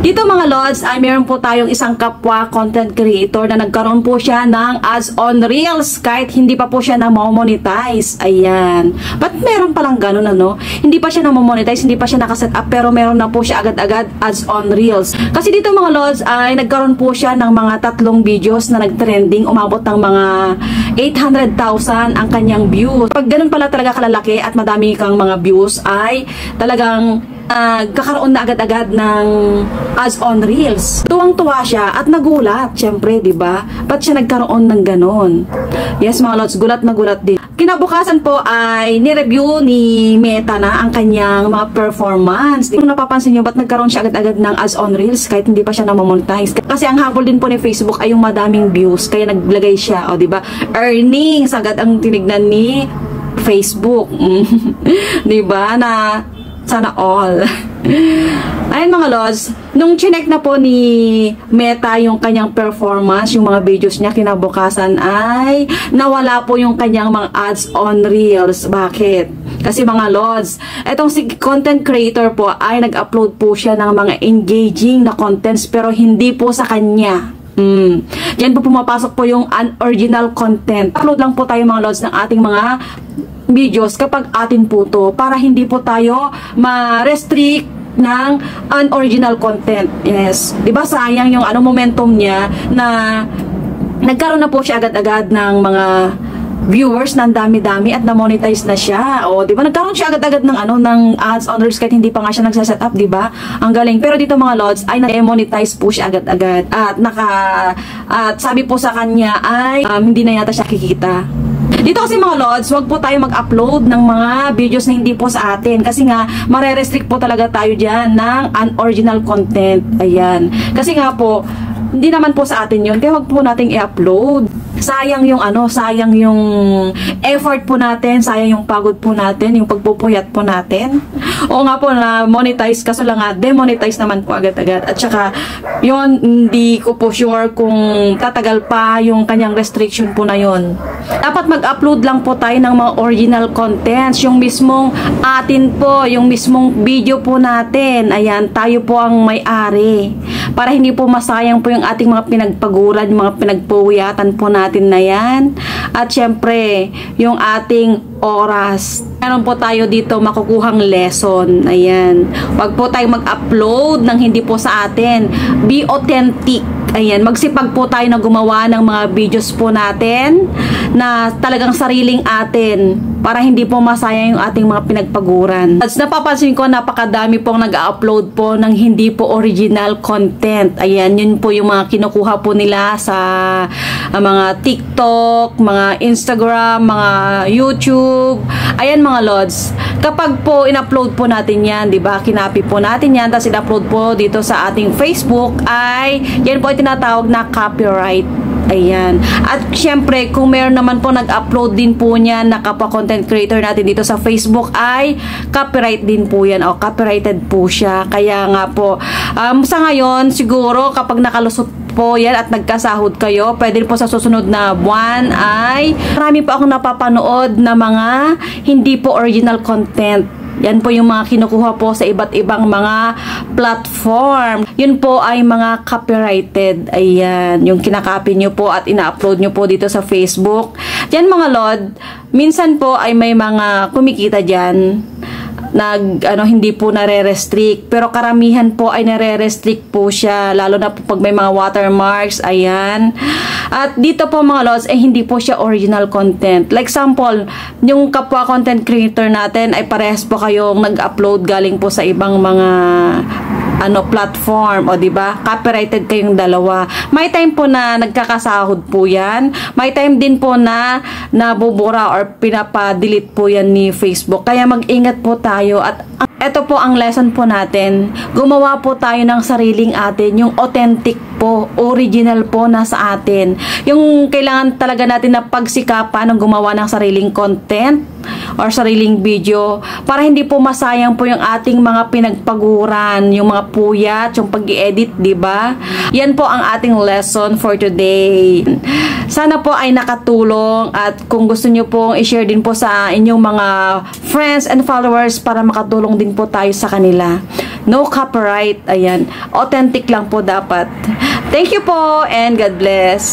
Dito mga lods ay meron po tayong isang kapwa content creator na nagkaroon po siya ng ads on Reels kahit hindi pa po siya na-monetize. Ayan. Ba't meron palang ganun ano? Hindi pa siya na-monetize, hindi pa siya nakaset up pero meron na po siya agad-agad ads on Reels. Kasi dito mga lods ay nagkaroon po siya ng mga 3 videos na nagtrending, umabot ng mga 800,000 ang kanyang views. Pag ganun pala talaga kalalaki at madami kang mga views ay talagang kakaroon na agad-agad ng ads on Reels. Tuwang-tuwa siya at nagulat, syempre, 'di ba? Ba't siya nagkaroon ng ganon? Yes, mga lods, gulat na gulat din. Kinabukasan po ay ni-review ni Meta na ang kanyang mga performance. Kung napapansin niyo, ba't nagkaroon siya agad-agad ng ads on Reels kahit hindi pa siya na-monetize? Kasi ang habol din po ni Facebook ay yung madaming views, kaya naglagay siya, o 'di ba? Earnings agad ang tinignan ni Facebook. 'Di ba? Na sana all. Ayun mga lods, nung chinek na po ni Meta yung kanyang performance, yung mga videos niya kinabukasan ay nawala po yung kanyang mga ads on Reels. Bakit? Kasi mga lods, etong si content creator po ay nag-upload po siya ng mga engaging na contents pero hindi po sa kanya. Diyan po pumapasok po yung unoriginal content. Upload lang po tayo mga lods ng ating mga videos kapag atin po to para hindi po tayo ma-restrict ng unoriginal content. Yes. 'Di ba sayang yung momentum niya na nagkaroon na po siya agad-agad ng mga viewers ng dami-dami at na-monetize na siya. O, 'di ba? Nagkaroon siya agad-agad ng ng ads on Reels kahit hindi pa nga siya nagsa-set up, 'di ba? Ang galing. Pero dito mga lods ay na-monetize po siya agad-agad at sabi po sa kanya ay hindi na yata siya kikita. Dito kasi mga lods, wag po tayo mag-upload ng mga videos na hindi po sa atin. Kasi nga, mare-restrict po talaga tayo dyan ng unoriginal content. Ayan. Kasi nga po, hindi naman po sa atin yun. Kaya wag po nating i-upload. Sayang yung sayang yung effort po natin, sayang yung pagod po natin, yung pagpupuyat po natin. Oo nga po na monetize, kaso lang demonetize naman po agad-agad. At saka, yun, hindi ko po sure kung tatagal pa yung kanyang restriction po na yun. Dapat mag-upload lang po tayo ng mga original contents, yung mismong atin po, yung mismong video po natin. Ayan, tayo po ang may-ari. Para hindi po masayang po yung ating mga pinagpaguran, yung mga pinagpuyatan po natin na yan. At syempre, yung ating oras. Meron po tayo dito makukuhang lesson. Ayan. Wag po tayo mag-upload ng hindi po sa atin. Be authentic. Ayan. Magsipag po tayo na gumawa ng mga videos po natin na talagang sariling atin para hindi po masayang yung ating mga pinagpaguran. At napapansin ko napakadami pong nag-upload po ng hindi po original content. Ayan. Yun po yung mga kinukuha po nila sa mga TikTok, mga Instagram, mga YouTube. Ayan mga lods. Kapag po in-upload po natin yan, 'di ba? Kinapi po natin yan, tapos in-upload po dito sa ating Facebook ay yan po ay tinatawag na copyright. Ayan. At syempre, kung meron naman po nag-upload din po niyan na kapwa content creator natin dito sa Facebook ay copyright din po yan o copyrighted po siya. Kaya nga po, sa ngayon, siguro kapag nakalusot po yan at nagkasahod kayo, pwede po sa susunod na buwan ay marami po akong napapanood na mga hindi po original content. Yan po yung mga kinukuha po sa iba't ibang mga platform. Yun po ay mga copyrighted. Ayan, yung kinakopy nyo po at ina-upload nyo po dito sa Facebook. Yan mga lord, minsan po ay may mga kumikita dyan hindi po nare-restrict, pero karamihan po ay nare-restrict po siya, lalo na po pag may mga watermarks. Ayan. At dito po mga lods ay hindi po siya original content. Like example, yung kapwa content creator natin ay parehas po kayong nag-upload galing po sa ibang mga platform, o di ba? Copyrighted kayong dalawa. May time po na nagkakasahod po 'yan. May time din po na nabubura or pinapa-delete po 'yan ni Facebook. Kaya mag-ingat po tayo at ito po ang lesson po natin. Gumawa po tayo ng sariling atin, yung authentic po, original po na sa atin. Yung kailangan talaga natin na pagsikapan ng gumawa ng sariling content or sariling video para hindi po masayang po yung ating mga pinagpaguran, yung mga puyat, yung pag-i-edit, di ba? Yan po ang ating lesson for today. Sana po ay nakatulong at kung gusto nyo pong i-share din po sa inyong mga friends and followers para makatulong din po tayo sa kanila. No copyright, ayan. Authentic lang po dapat. Thank you po and God bless.